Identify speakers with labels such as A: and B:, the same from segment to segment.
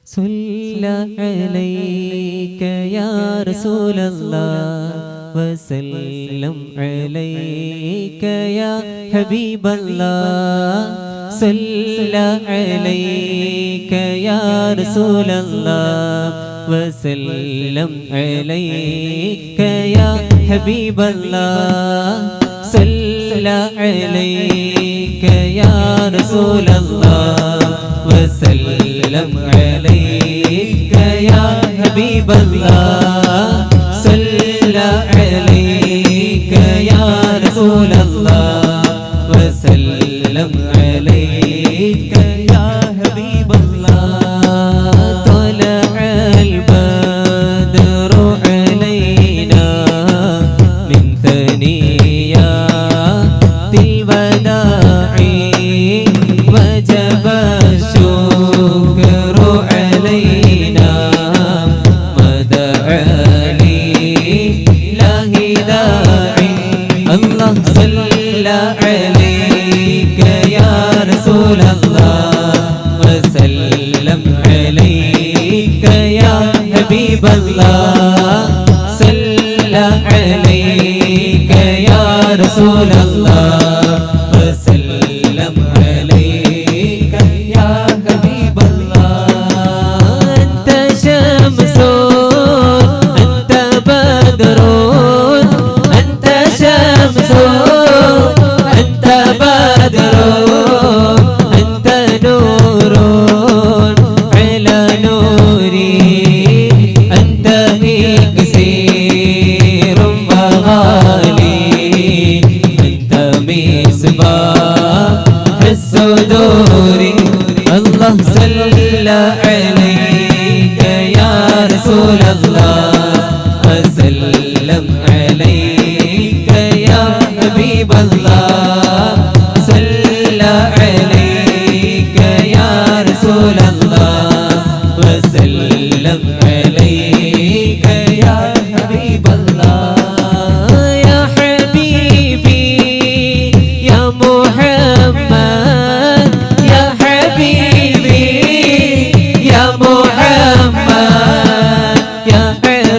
A: صلى عليك يا رسول الله وسلم عليك يا حبيب الله صلى عليك يا رسول الله وسلم عليك يا حبيب الله صلى عليك يا رسول الله وسلم عليك يا حبيب الله صلى عليك يا رسول الله وسلم عليك يا حبيب الله طلع البدر علينا من ثنيات الوداع وجب الشكر علينا مدعا لله داعي الله صلى عليك يا رسول الله وسلم عليك يا حبيب الله صلى عليك يا رسول الله وسلم عليك يا حبيب الله أنت شمس أنت بدر أنت شمس أنت بدر أنت نور على نوري أنت إكسير وغالي أنت مصباح الصدور الله صلى عليك يا رسول الله وسلم عليك يا حبيب الله صلى عليك يا رسول الله وسلم عليك يا حبيب الله يا حبيبي يا محمد يا حبيبي يا محمد يا حبيبي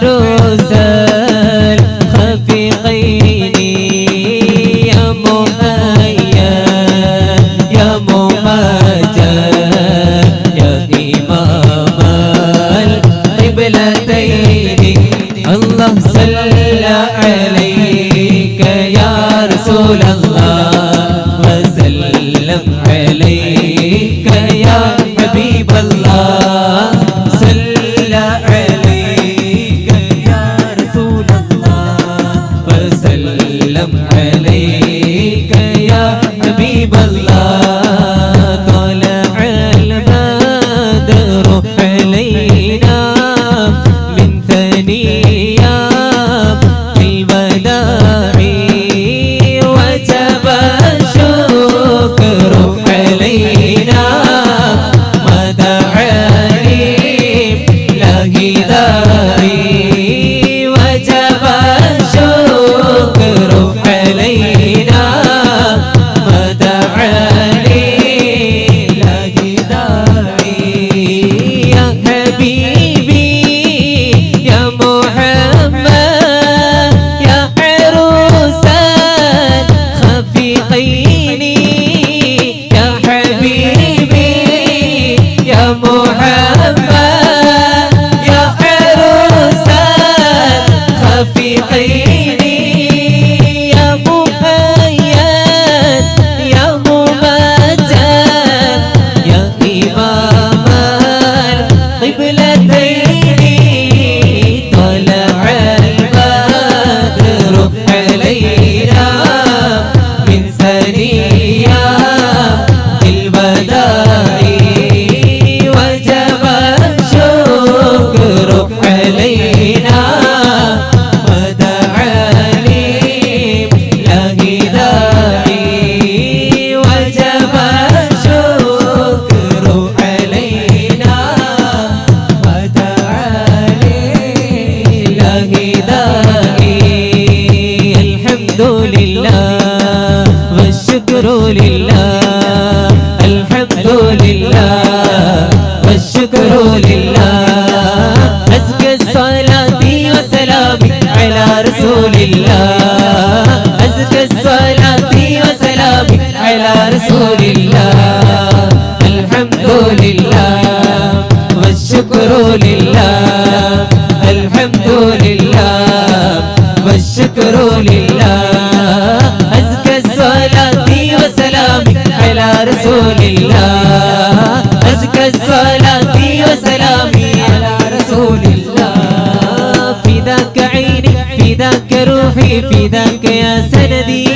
A: رسول الله الحمد لله والشكر لله أزكى الصلاة والسلام على رسول الله أزكى الصلاة والسلام على رسول الله فداك عيني فداك روحي فداك يا سندي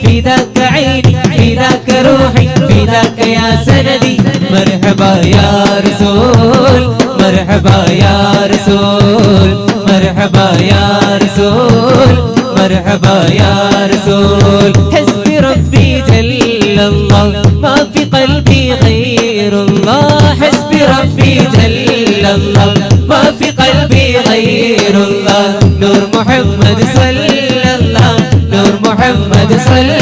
A: فداك عيني فداك روحي فداك يا سندي مرحبا يا رسول مرحبا يا رسول مرحبا يا رسول مرحبا يا رسول حسبي ربي جل الله ما في قلبي غير الله حسبي ربي جل الله ما في قلبي غير الله نور محمد صلى الله نور محمد صلى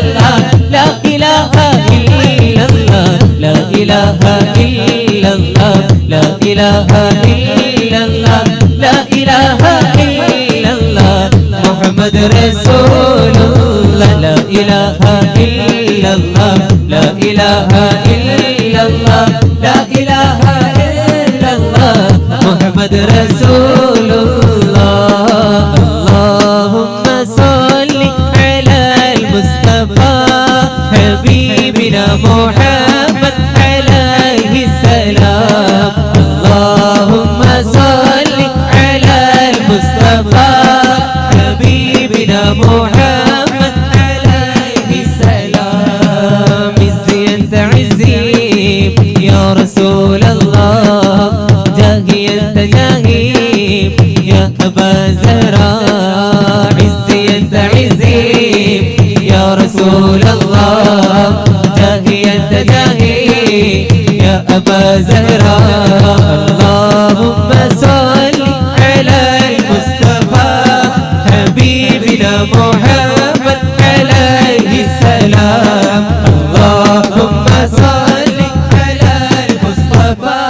A: الله لا إله إلا الله لا إله إلا الله لا إله إلا الله لا إله إلا الله محمد رسول الله لا إله إلا الله لا إله إلا الله لا إله إلا الله محمد رسول الله اللهم صل على المصطفى حبيبنا محمد عليه السلام اللهم صل على المصطفى حبيبنا محمد عليه السلام عزي أنت عزي يا رسول الله جاهي أنت جاهي يا أبا زهراء عزي أنت عزي يا رسول الله جاهي أنت جاهي يا أبا زهراء اللهم صل على المصطفى حبيبنا محمد عليه السلام اللهم صل على المصطفى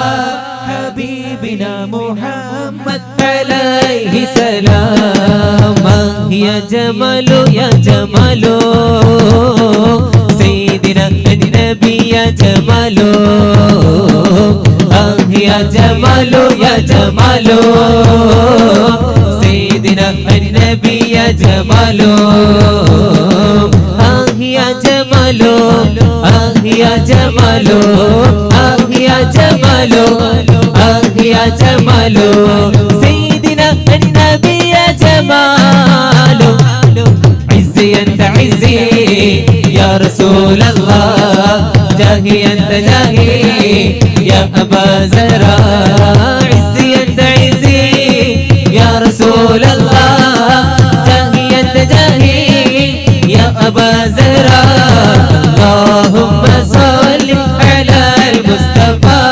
A: حبيبنا محمد عليه السلام يا جمال يا جمال سيدنا النبي يا جمال يا جمال يا جمال سيدنا النبي يا جمال يا جمال يا جمال يا جمال يا جمال سيدنا النبي يا جمال عزي أنت عزي يا رسول الله جاهي أنت جاهي يا أبا زهراء عزي أنت عزي يا رسول الله جاهي أنت جاهي يا أبا زهراء اللهم صل على المصطفى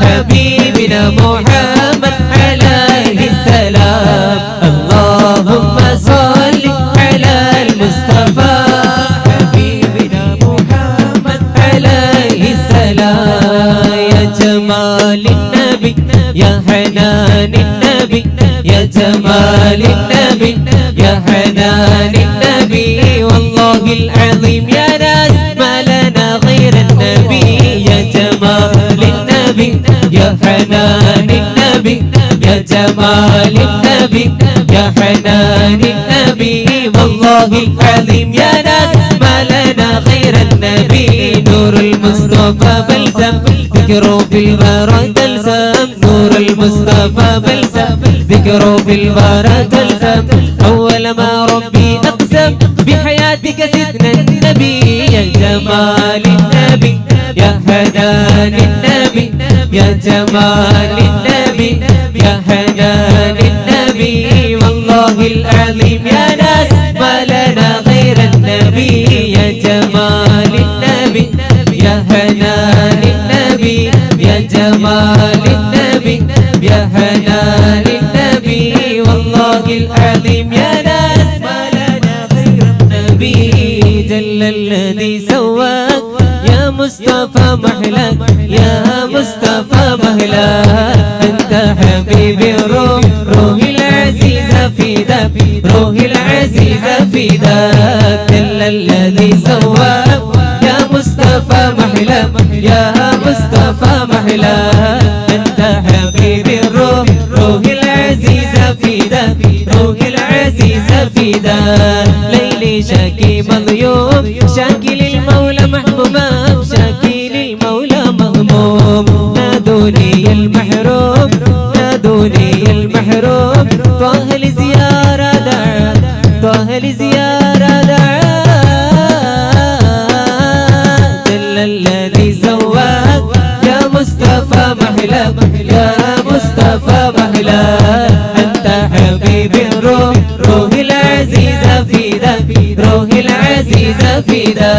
A: حبيبنا محمد عليه السلام اللهم صل على المصطفى حبيبنا محمد عليه السلام يا جمال النبي يا حنان النبي يا جمال النبي يا حنان النبي والله العظيم يا ناس ما لنا غير النبي يا جمال النبي يا حنان النبي يا جمال النبي يا حنان النبي والله العظيم يا ناس ما لنا غير النبي نور المصطفى بلسم ذكره في البرى تلسم نور المصطفى بلسم ذكره في البرى تلسم أول ما ربي أقسم بحياتك سيدنا النبي يا جمال النبي يا حنان النبي يا جمال النبي يا حنان النبي والله العظيم يا ناس ما لنا غير النبي يا جمال النبي يا حنان النبي يا جمال النبي يا حنان النبي والله العظيم يا ناس ما لنا غير النبي جل الذي سواك يا مصطفى محلاك يا مصطفى مهلاك أنت حبيبي روحي العزيزة فداك روحي العزيزة فداك جل الذي سواك يا مصطفى محلاك يا مصطفى محلاك أنت حبيبي سفيدا ليلي شاكي مظيوم شاكي للمولى محبوبا شاكي للمولى مهموم نادوني المحروم نادوني المحروم طه لزيارة دعا طه لزيارة دعا دل الذي زواك يا مصطفى محلى يا مصطفى محلى أنت حبيبي الروح روح العزيزة فيدا روح العزيزة فيدا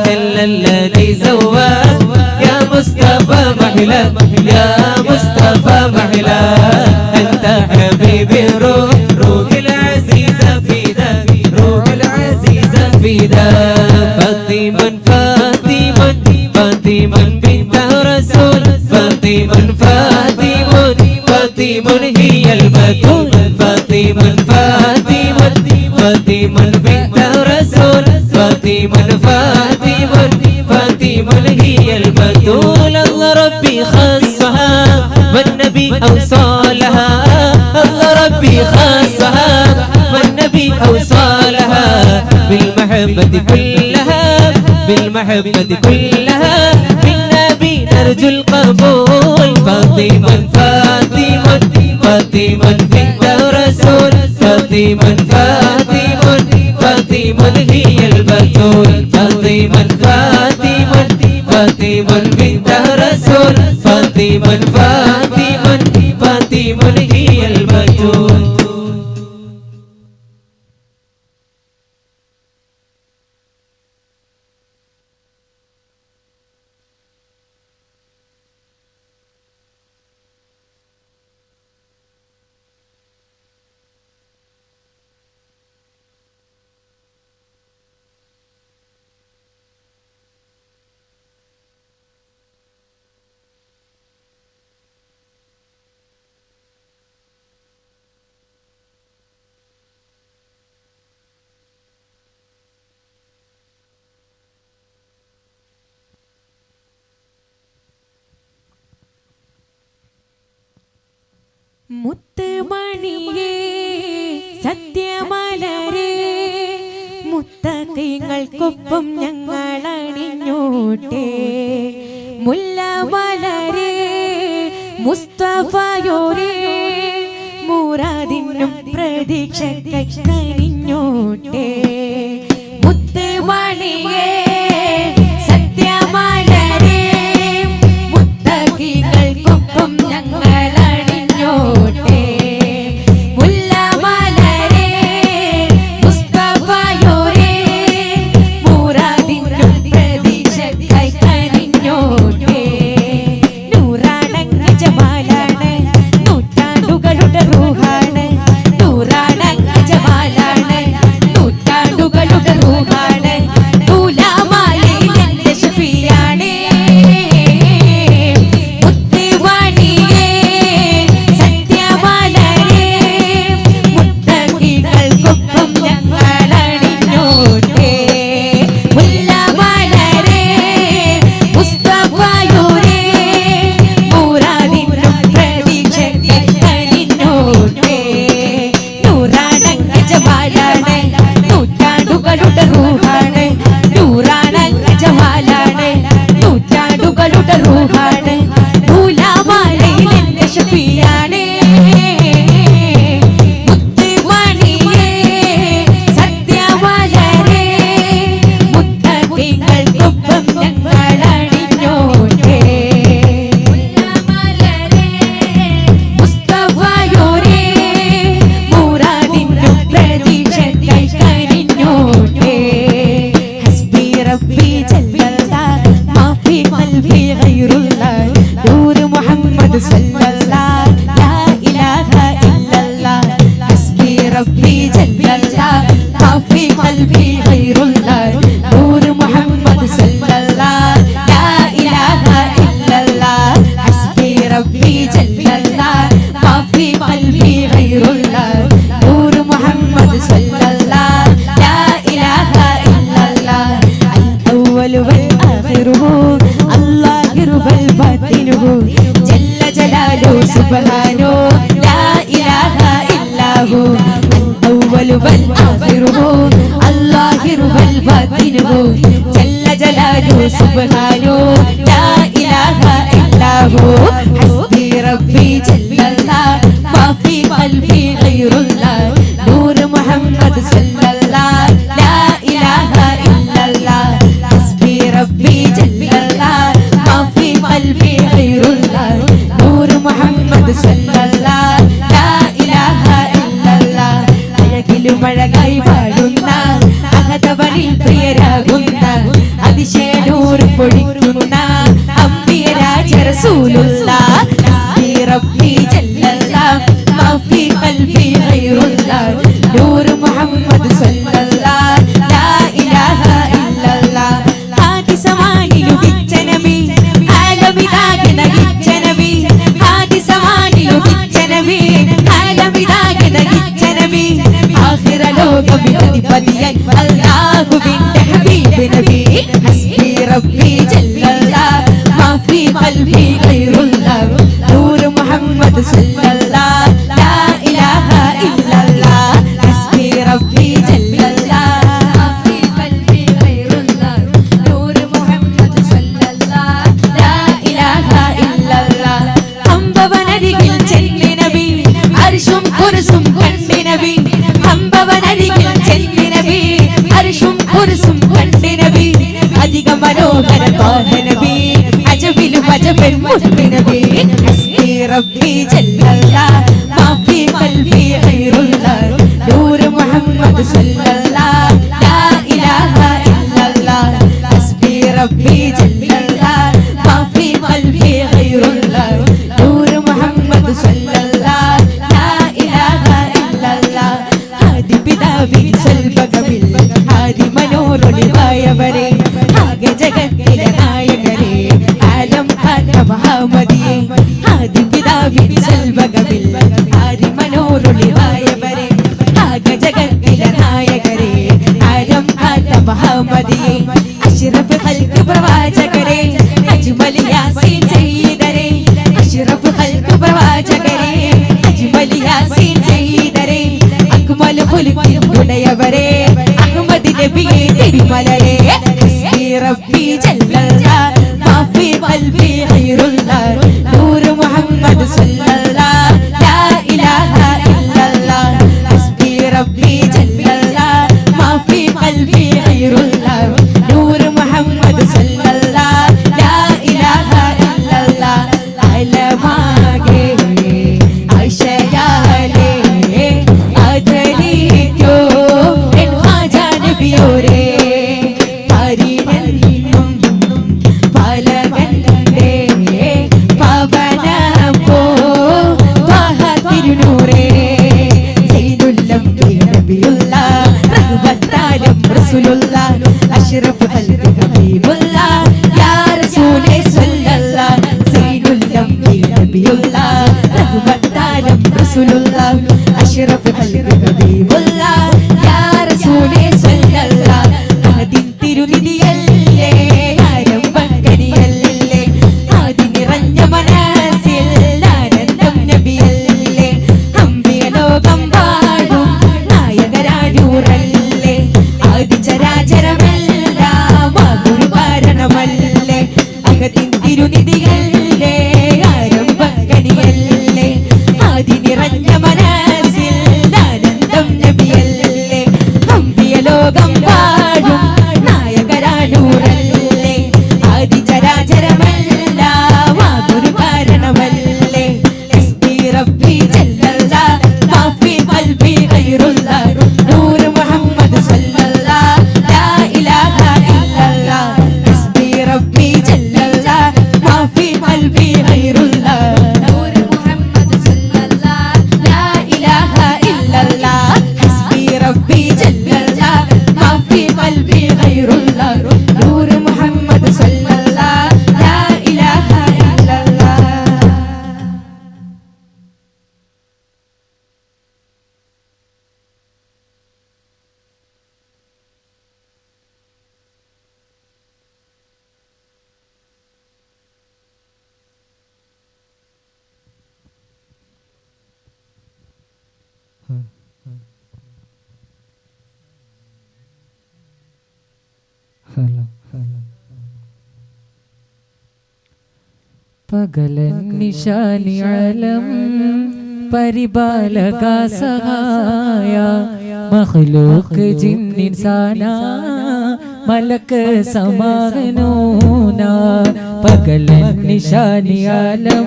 A: دل الذي زواك يا مصطفى محلى يا مصطفى محلى أنت حبيبي الروح روح العزيزة فيدا روح العزيزة فيدا فاطمة فاطمة فاطمة بنت رسول فاطمة فاطمة فاطمة هي البتول فاطمة فاطمة فاطمة بنت رسول فاطمة فاطمة فاطمة هي البتول الله ربي خصها والنبي أوصالها الله ربي خصها والنبي أوصالها بالمحبة كلها بالمحبة كلها بالنبي نرجو القبول فاطمة فاطمة فاطمة بنت رسول فاطمة فاطمة فاطمة هي البتول فاطمة فاطمة فاطمة بنت رسول فاطمة فاطمة فاطمة هي البتول
B: മുത്തുമണിയേ സത്യമലരേ മുത്തഖീങ്ങൾക്കൊപ്പം ഞങ്ങൾ അണിഞ്ഞോട്ടെ മുല്ലമലരേ മുസ്തഫയോരേ മുറാദിനും പ്രതീക്ഷയ്ക്കായി കനിഞ്ഞോട്ടെ മുത്തുമണിയേ സത്യമലരേ മുത്തഖീങ്ങൾക്കൊപ്പം ഞങ്ങൾ الأول والآخر الظاهر والباطن جل جلاله سبحانه لا إله إلا هو حسبي ربي جل الله ما في قلبي غير الله نور محمد صلى الله لا إله إلا الله حسبي ربي جل الله ما في قلبي غير الله نور محمد صلى الله لا إله إلا الله അഴകിലും അഴകായി പാടുന്ന അഹദവനിൽ പ്രിയരാകുന്ന അതിശയനൂർ പൊഴിക്കുന്ന അമ്പിയരാജ റസൂലുള്ളാഹ് ഹസ്ബി റബ്ബി ജല്ലല്ലാഹ് മാ ഫീ ഖൽബി ഗൈറുല്ലാഹ് നൂർ മുഹമ്മദ് സ്വല്ലല്ലാഹ് ലാ ഇലാഹ ഇല്ലല്ലാഹ് ആദി സമാനിലുദിച്ച നബി ആലമിതാകെ നയിച്ച നബി ആദി സമാനിലുദിച്ച നബി ആലമിതാകെ നയിച്ച നബി ആഖിറ ലോകവിധിപതിയായി അല്ലാഹുവിന്റെ ഹബീബ് നബി ഹസ്ബി റബ്ബി ജല്ലല്ലാഹ് മാ ഫീ ഖൽബി ഗൈറുല്ലാഹ് നൂർ മുഹമ്മദ് സ്വല്ലല്ലാഹ് ലാ ഇലാഹ ഇല്ലല്ലാഹ് ഹസ്ബി റബ്ബി ജല്ലല്ലാഹ് മാ ഫീ ഖൽബി ഗൈറുല്ലാഹ് നൂർ മുഹമ്മദ് സ്വല്ലല്ലാഹ് ലാ ഇലാഹ ഇല്ലല്ലാഹ് അമ്പവനരികിൽ ചെന്നി നബി അർശും കുർസും കണ്ടി നബി അമ്പവനരികിൽ ചെന്നി നബി അർശും കുർസും കണ്ടി നബി അധിക മനോഹര ത്വാഹ നബി അജബിലും അജബൻ മുത്ത് നബി ഹസ്ബി റബ്ബി ജല്ലല്ലാഹ് മാ ഫീ ഖൽബി ഗൈറുല്ലാഹ് നൂർ മുഹമ്മദ് സ്വല്ലല്ലാഹ് ലാ ഇലാഹ ഇല്ലല്ലാഹ് ഹസ്ബി റബ്ബി ജല്ലല്ലാഹ് മാ ഫീ ഖൽബി ഗൈറുല്ലാഹ് നൂർ മുഹമ്മദ് സ്വല്ലല്ലാഹ് ലാ ഇലാഹ ഇല്ലല്ലാഹ് ആദി പിതാവിൻ സൽബകമിൽ ആദി മനോരൊളിവായവരെ ആകെ ജഗത്തിലെ നായകരെ ആലം ഖാന മഹാമദിയെ ആദി പിതാവിൻ സൽബകമിൽ ആദി മനോരൊളിവായവരെ ആകെ ജഗത്തിലെ നായകരെ ആലം ഖാന മഹാമദിയെ അഷ്റഫ് ഖൽഖ് പ്രവാചകരെ അജ്മൽ യാസീൻ സയ്യിദരെ അഷ്റഫ് ഖൽഖ് പ്രവാചകരെ അജ്മൽ യാസീൻ സയ്യിദരെ അക്മൽ ഖുൽഖിൻ ഉടയവരെ അഹ്മദ് നബിയെ തിരുമലരെ ഹസ്ബി റബ്ബി ജല്ലല്ലാഹ് മാ ഫീ ഖൽബി ഗൈറുല്ലാഹ് നൂർ മുഹമ്മദ് സ്വല്ലല്ലാഹ് ലാ ഇലാഹ ഇല്ലല്ലാഹ് ഹസ്ബി റബ്ബി ജല്ലല്ലാഹ് മാ ഫീ ഖൽബി ഗൈറുല്ലാഹ് നൂർ മുഹമ്മദ് സ്വല്ലല്ലാഹ് ലാ ഇലാഹ ഇല്ലല്ലാഹ് അലമാകെ ആയിഷയാലേ ആദരിക്കോ എൻ ഖാജ നബിയോരേ പരിനെന്നും പലകണ്ടേ പവനപ്പോ ത്വാഹ തിരുനൂറേ സയ്യിദുൽ നബിയുല്ലാഹ് റഹ്മത്താലും റസൂലുള്ളാഹ് അഷ്റഫ് ഖൽഖ് ഹബീബുല്ലാഹ് യാ റസൂലേ സ്വല്ലല്ലാഹ് സയ്യിദുൽ നബിയുല്ലാഹ് റഹ്മത്താലും റസൂലുള്ളാഹ് അഷ്റഫ് ഖൽഖ് ഹബീബുല്ലാഹ് യാ റസൂലേ സ്വല്ലല്ലാഹ് ആദിൻ തിരുനിധിയല്ലേ ആരംഭക്കരിയല്ലേ ആദി നിറഞ്ഞ മനസ്സിൽ ആനന്ദം നബിയല്ലേ അമ്പിയ ലോകം വാഴും നായകരാരൂറല്ലേ ആദി ചരാചരമെല്ലാം ഗുരു കാരണമല്ലേ അഹദിൻ തിരുനിധിയല്ലേ ആരംഭക്കരിയല്ലേ ആദി നിറഞ്ഞ മനസ്സിൽ ആനന്ദം നബിയല്ലേ അമ്പിയ ലോകം വാഴും നായകരാരൂറല്ലേ ആദി ചരാചരമെല്ലാം ഗുരു കാരണമല്ലേ ഹസ്ബി റബ്ബി ജല്ലല്ലാഹ് മാ ഫീ ഖൽബി ഗൈറുല്ലാഹ് നൂർ മുഹമ്മദ് സ്വല്ലല്ലാഹ് ലാ ഇലാഹ ഇല്ലല്ലാഹ് ഹസ്ബി റബ്ബി ജല്ലല്ലാഹ് മാ ഫീ ഖൽബി ഗൈറുല്ലാഹ് നൂർ മുഹമ്മദ് സ്വല്ലല്ലാഹ് ലാ ഇലാഹ ഇല്ലല്ലാഹ് ഹസ്ബി റബ്ബി ജല്ലല്ലാഹ് മാ ഫീ ഖൽബി ഗൈറുല്ലാഹ് നൂർ മുഹമ്മദ് സ്വല്ലല്ലാഹ് ലാ ഇലാഹ ഇല്ലല്ലാഹ്
A: പകലൻ നിശാനി അലം പരിപാലക സഹായ മഖ്ലൂഖ് ജിന്നിൻസാന മലക്ക് സമാനൂന പകലൻ നിശാനി അലം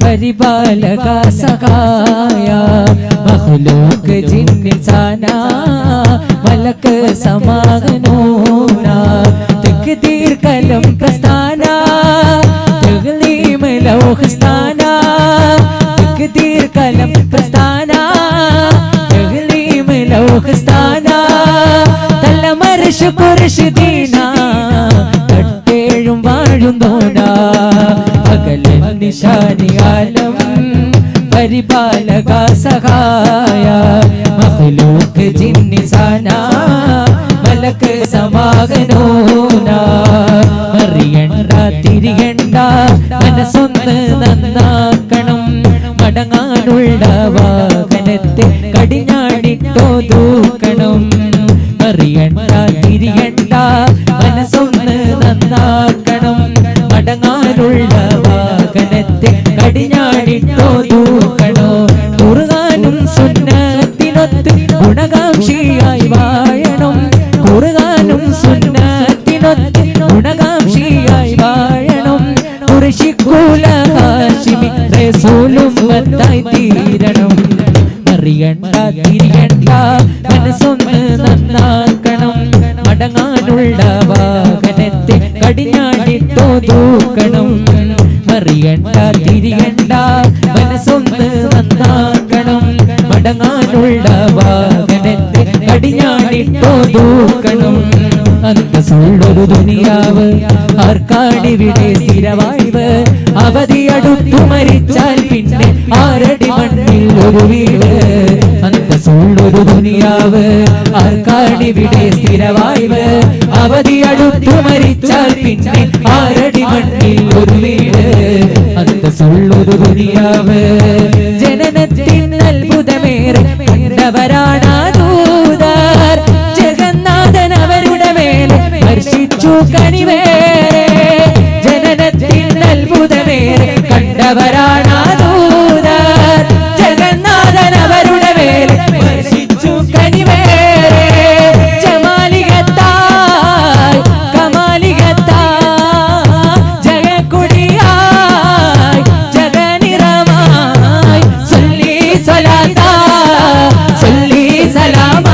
A: പരിപാലക സഹായ മഖ്ലൂഖ് ജിന്നിൻസാന മലക്ക് സമാനൂന തഖ്ദീർ കലം പ്രസ്ഥാന തഗ്ലീം ലൗഹ്സ്ഥാന തഖ്ദീർ കലം പ്രസ്ഥാന തഗ്ലീം ലൗഹ്സ്ഥാന തലമർശ് കുർശിദീന തട്ടേഴും വാഴുന്നോന പകലൻ നിശാനി ആലം പരിപാലക സഹായ മഖ്ലൂഖ് ജിന്നിൻസാന മലക്ക് സമാഗനോന അറിയണ്ട തിരിയണ്ട മനസ്സൊന്ന് നന്നാക്കണം മടങ്ങാനുള്ള വാഹനത്തെ കടിഞ്ഞാണിട്ടോ തൂക്കണം അറിയണ്ട തിരിയണ്ട മനസ്സൊന്ന് നന്നാക്കണം മടങ്ങാനുള്ള വാഹനത്തെ കടിഞ്ഞാണിട്ടോ തൂക്കണോ ഖുർആനും സുന്നത്തിനൊത്ത് ഗുണകാംക്ഷിയായി വാഴണം ഖുർആനും സുന്നത്തിനൊത്ത് ഗുണകാംക്ഷിയായി വാഴണം ഖുർശിക്കുല ഹാശിമി റസൂലും വത്തായി തീരണം അറിയണ്ട തിരിയണ്ട മനസ്സൊന്ന് നന്നാക്കണം മടങ്ങാനുള്ള വാഹനത്തെ കടിഞ്ഞാണിട്ടോ തൂക്കണം അറിയണ്ട തിരിയണ്ട മനസ്സൊന്ന് നന്നാക്കണം മടങ്ങാനുള്ള വാഹനത്തെ കടിഞ്ഞാണിട്ടോ തൂക്കണം അന്തസ്സുള്ളൊരു ദുനിയാവ് ആർക്കാണിവിടെ സ്ഥിരവായ്വ് അവധിയടുത്തു മരിച്ചാൽ പിന്നെ ആരടി മണ്ണിൽ ഒരു വീട് അന്തസ്സുള്ളൊരു ദുനിയാവ് ആർക്കാണിവിടെ സ്ഥിരവായ്വ് അവധിയടുത്തു മരിച്ചാൽ പിന്നെ ആരടി മണ്ണിൽ ഒരു വീട് അന്തസ്സുള്ളൊരു ദുനിയാവ് ജനനത്തിൻ അത്ഭുതമേറെ കണ്ടവരാണ് ദൂതർ ജഗന്നാഥൻ അവരുടെ മേലെ സ്പർശിച്ചു കണിവേറെ ജനനത്തിൻ അത്ഭുതമേറെ കണ്ടവരാണ് ദൂതർ ജഗന്നാഥൻ അവരുടെ മേലെ സ്പർശിച്ചു കണിവേറെ ജമാലികത്തായി കമാലികത്തായി ജയക്കൊടിയായി ജഗനിറമായി സല്ലി സലാത്ത സല്ലി സലാമ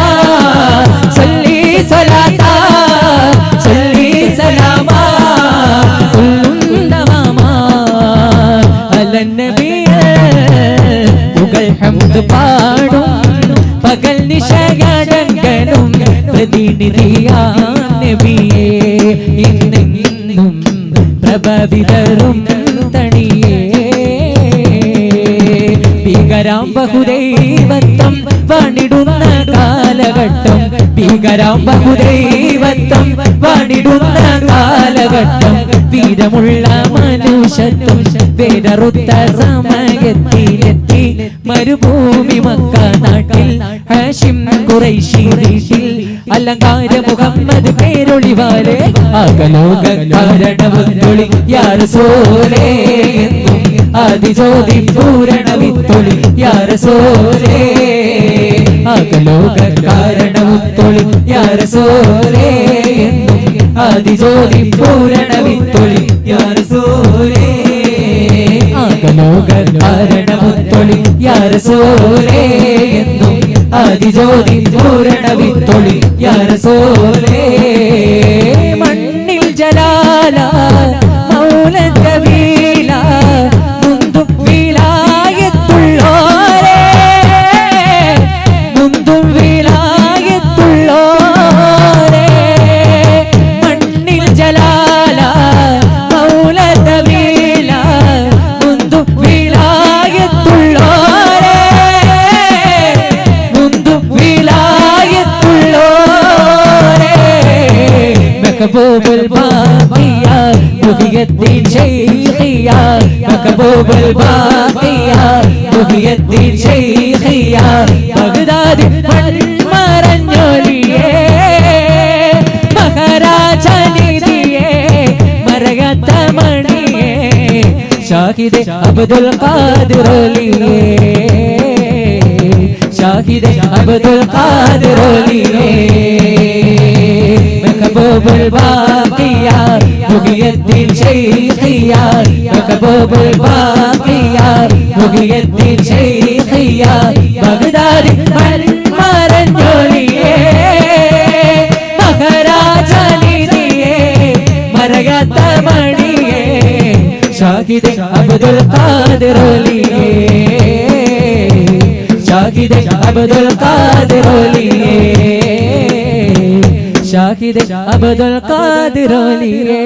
A: സല്ലി സലാത്ത സല്ലി സലാമ പുകൾ ഹംദ് പാടും പകൽ നിശയടങ്കനും പ്രതിനിധിയാ നബിയേ ഇന്നെന്നും പ്രഭവിതരും തണിയേ ഭീകരാം ബഹുദൈവത്വം വാണിടുന്ന കാലഘട്ടം ഭീകരാം ബഹുദൈവത്വം വാണിടുന്ന കാലഘട്ടം വീരമുള്ള മനുഷ്യത്വം വേരറുത്ത സമയത്തിലെത്തി മരുഭൂമി മക്ക നാട്ടിൽ ഹാഷിം ഖുറൈശി വീട്ടിൽ അലങ്കാര മുഹമ്മദ് പേരൊളിവാലെ ആകലോക കാരണവൊത്തൊളി യാ റസൂലേ എന്നും ആദിജ്യോതി പൂരണ വിത്തൊളി യാ റസൂലേ ആകലോക കാരണവൊത്തൊളി യാ റസൂലേ എന്നും ആദിജ്യോതി പൂരണ വിത്തൊളി യാ റസൂലേ ആകലോക കാരണവൊത്തൊളി യാ റസൂലേ എന്നും ആദിജ്യോതി പൂരണ വിത്തൊളി യാ റസൂലേ മണ്ണിൽ ജലാല മൗലദ് കബീല മുന്തും വിലായത്തുള്ളോരേ മുന്തും വിലായത്തുള്ളോരേ മണ്ണിൽ ജലാല മൗലദ് കബീല മുന്തും വിലായത്തുള്ളോരേ മുന്തും വിലായത്തുള്ളോരേ മഖബൂബുൽ ബാഖിയ മുഹിയദ്ദീൻ ശൈഖിയ മഖബൂബുൽ ബാഖിയ മുഹിയദ്ദീൻ ശൈഖിയ ബഗ്ദാദ് മൺമറഞ്ഞൊലിയേ മഹാരാജ നിധിയേ മരകത്ത മണിയേ ഷാഹിദ് അബ്ദുൽ ഖാദിർ ഓലിയേ ഷാഹിദ് അബ്ദുൽ ഖാദിർ ഓലിയേ മെഹബൂബുൽ ബാഖിയ മുഹിയുദ്ദീൻ ശൈഖിയ മെഹബൂബുൽ ബാഖിയ മുഹിയുദ്ദീൻ ശൈഖിയ ബഗ്ദാദി മന്മരൻ ജോലിയേ മഹാരാജനിധിയേ മരകത്ത മണിയേ ഷാഹിദ് അബ്ദുൽ ഖാദിർ ഓലിയേ ഷാഹിദ് അബ്ദുൽ ഖാദിർ ഓലിയേ ഷാഹിദ് അബ്ദുൽ ഖാദിർ ഓലിയേ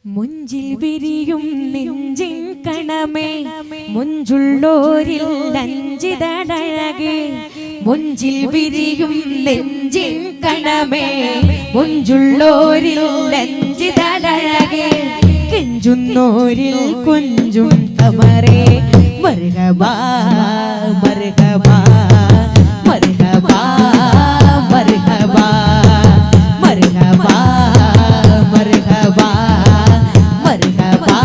B: മുഞ്ചിൽ വിരിയും നെഞ്ചിൻ കണമേ മുഞ്ചുള്ളോരിൽ ലഞ്ചിതഴകേ മുഞ്ചിൽ വിരിയും നെഞ്ചിൻ കണമേ മുഞ്ചുള്ളോരിൽ ലഞ്ചിതഴകേ കെഞ്ചുന്നോരിൽ കുഞ്ചും കമറേ മർഹബാ മർഹബാ മർഹബാ മർഹബാ മർഹബാ മർഹബാ മർഹബാ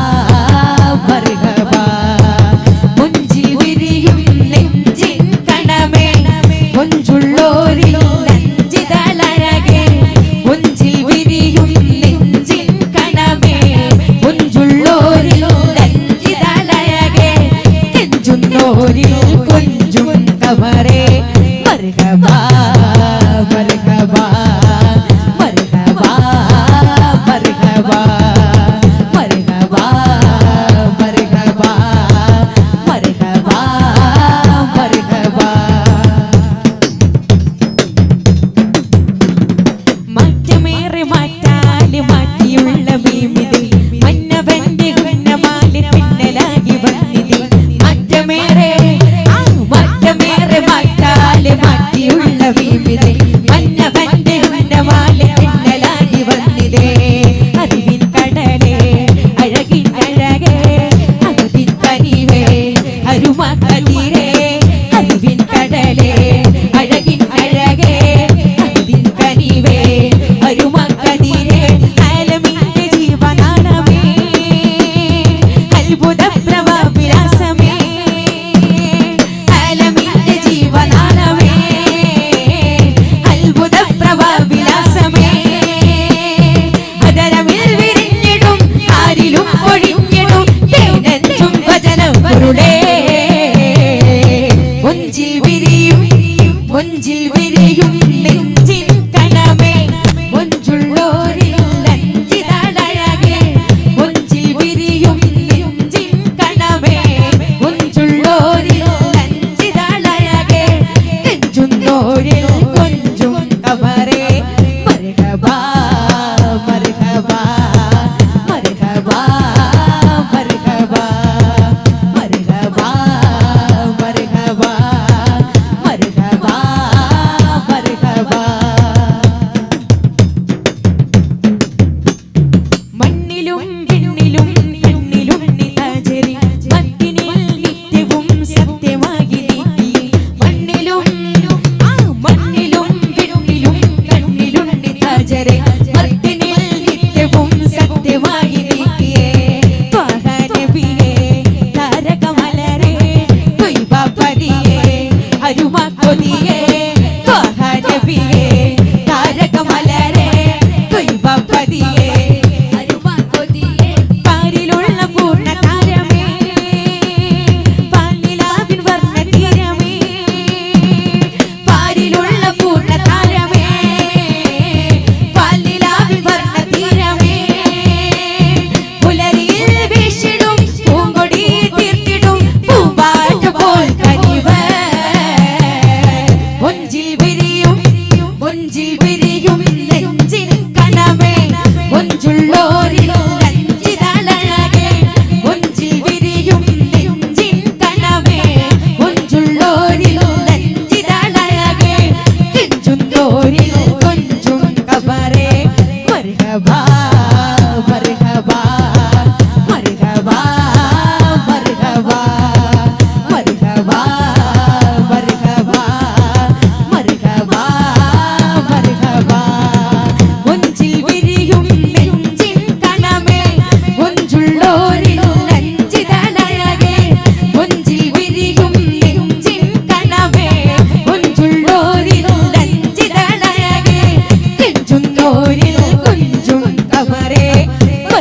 B: മർഹബാ മുഞ്ചിൽ വിരിയും നെഞ്ചിൻ കണമേ മുഞ്ചുള്ളോരിൽ ലഞ്ചിതളഴകേ മുഞ്ചിൽ വിരിയും നെഞ്ചിൻ കണമേ മുഞ്ചുള്ളോരിൽ ലഞ്ചിതളഴകേ കെഞ്ചുന്നോരിൽ കൊഞ്ചും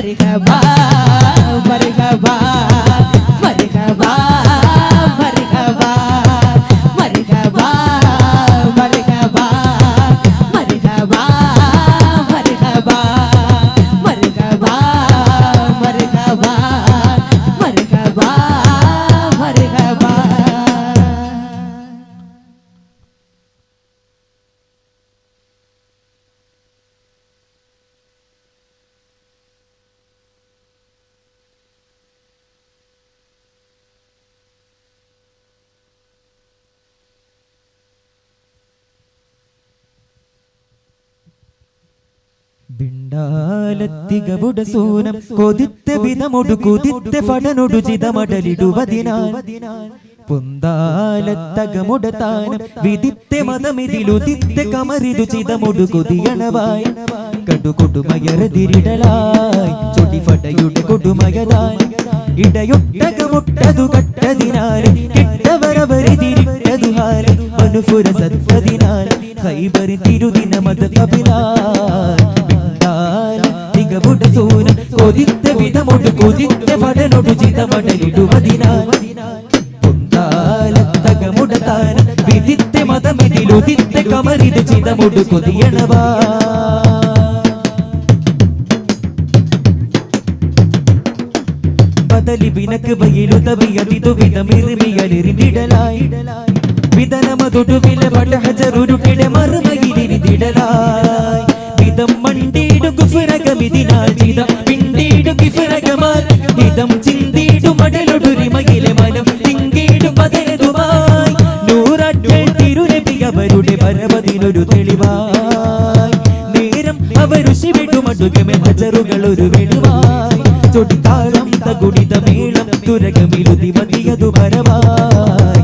B: മർഹബാ മർഹബാ മർഹബാ മർഹബാ മർഹബാ മർഹബാ മർഹബാ മർഹബാ മർഹബാ മർഹബാ മർഹബാ മർഹബാ.
C: ബിണ്ടാലത്തികവുട സൂനം കൊതിത്ത വിധമൊടു കുതിത്ത ഫടനൊടു ചിതമടലിടുവതിനാൽ പൊന്താലത്തകമുട താനം വിദിത്ത മതമിതിലുദിത്ത കമറിതു ചിതമൊടു കൊതിയണവായി കടുകൊടുമയറതിരിടലായി ചൊടിഫടയുടെ കൊടുമയതായി ഇടയൊട്ടകമുട്ടതു കട്ടതിനാൽ കെട്ടവരവരിതിരിട്ടതുഹാൽ മനുഫുര സത്തതിനാൽ ഹൈബരി തിരുദിന മത കപിലാൽ തികവുട സൂനം കൊതിത്ത വിധമൊടു കൊതിത്ത ഫടനൊടു ചിതമടലിടുവതിനാൽ പൊന്താലത്തകമുട താനം വിദിത്ത മതമിതിലുദിത്ത കമറിതു ചിതമൊടു കൊതിയണവാ ബദലി വിനക്ക് വയിലുതവിയതിതു വിധമിറിമിയലിരിടലായി വിധനമതൊടു വില പടഹജറുരുട്ടിടെ മറുമയിലിരിടലായി വിധം മണ്ടീടു കുഫുരകമിതിനാൽ ചിതം പിണ്ടീടു കിഫുരകമാൽ ഹിതം ചിന്തീടു മടലൊടുരിമയിലെ മനം തിങ്കീടു പതനതുമായി നൂറാറ്റൽ തിരുനബി അവരുടെ പരവതിനൊരു തെളിവായി നേരം അവരുശിവിടു മടുകമെ ഹജറുകൾ ഒരു വെളിവായി ചൊടിത്താളം തകുടിത മേളം തുരകമിലുതി മതിയതു പരവായി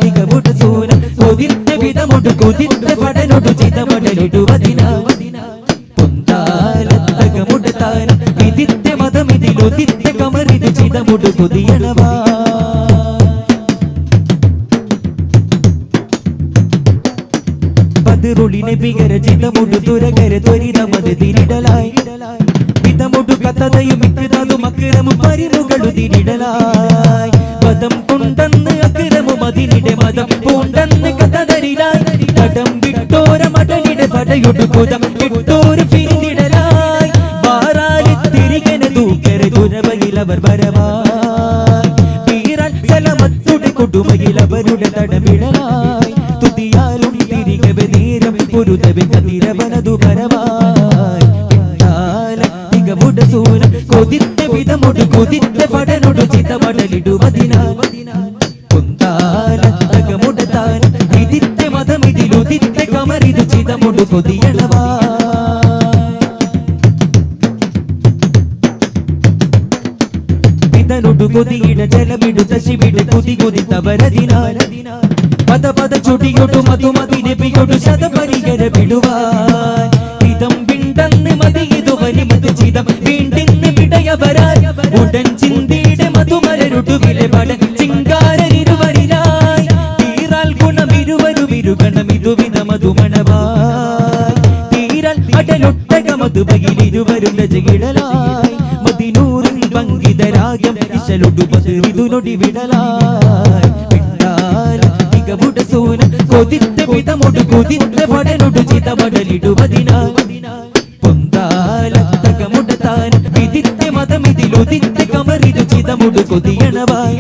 C: തികവുട സൂനം കൊതിത്ത വിധമൊടു കൊതിത്ത ഫടനൊടു ചിതമടലിടുവതിനാൽ പൊന്താലത്തകമുട താനം വിദിത്ത മതമിതിലുദിത്ത കമറിതു ചിതമൊടു കൊതിയണവാ പതിറുളിനെ ഭീകര ചിതമൊടു തുരകര ത്വരിതമത് തിരിടലായി വിധമൊടു കഥതയും മിക്കതാതും അക്കിരമും പരിമുകളു തിരിടലായി പദം കൊണ്ടെന്ന് അക്കിരമും അതിനിടെ മതം പൂണ്ടെന്ന് കഥതരിലായി കടം വിട്ടോര മടലിടെ പടയൊടു കുതം വിട്ടോര് പിന്നിടലായി വാറാലി തിരികന തൂക്കര ദുരവയിലവർ വരവായി വീരാൻ സലമത്തുടെ കൊടുമയിൽ അവരുടെ തടവിടലായി തുതിയാലും തിരികെ നേരം പൊരുതവെ കതിരവനതു പരവായി തികവുട സൂനം കൊതിത്ത വിധമൊടു കൊതിത്ത ഫടനൊടു ചിതമടലിടുവതിനാൽ പൊന്താലത്തകമുട താനം വിദിത്ത മതമിതിലുദിത്ത കമറിതു ചിതമൊടു കൊതിയണവാ വിതനൊടു കൊതിയിട ജലമിടു തശിവിട കുതി കുതിത്തവരതിനാൽ പദ പദ ചൊടിയൊടു മധുമതിനെ പിയൊടു ശതപരികര വിടുവാൻ വിധം വിണ്ടെന്ന് മതിയിതു വലിമത് ചിതം വീണ്ടിന്ന് വിടയവരാൽ ഉടൻ ചിന്തിയുടെ മധുമരരുടു വിലെ പട ചിങ്കാരരുവരിലായി തീരാൽ ഗുണമിരുവരും ഇരുഗണമിതു വിധ മധുമണവായി തീരാൽ അടലൊട്ടകമതു പകിലിരുവരും രജകിടലായി മതിനൂറിൻ പങ്കിതരാഗം ഇശലൊടു പതിരിതുനൊടി വിടലായി തികവുട സൂനം കൊതിത്ത വിധമൊടു കൊതിത്ത ഫടനൊടു ചിതമടലിടുവതിനാൽ പൊന്താലത്തകമുട താനം വിദിത്ത മതമിതിലുദിത്ത കമറിതു ചിതമൊടു കൊതിയണവായി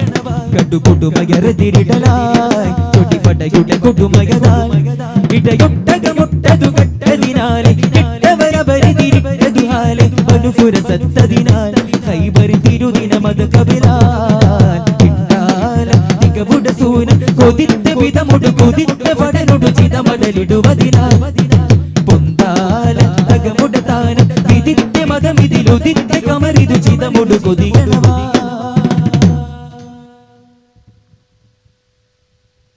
C: കടുകൊടുമയറതിരിടലായി ചൊടിഫടയുടെ കൊടുമയതാൽ ഇടയൊട്ടകമുട്ടതു കട്ടതിനാലെ കെട്ടവരവരിതിരിട്ടതുഹാലെ മനുഫുര സത്തതിനാൽ ഹൈബരി തിരുദിന മത കപിലാൽ തികവുട സൂനം കൊതിത്ത വിധമൊടു കൊതിത്ത ഫടനൊടു ചിതമടലിടുവതിനാൽ പൊന്താലത്തകമുട താനം വിദിത്ത മതമിതിലുദിത്ത കമറിതു ചിതമൊടു കൊതിയണവാ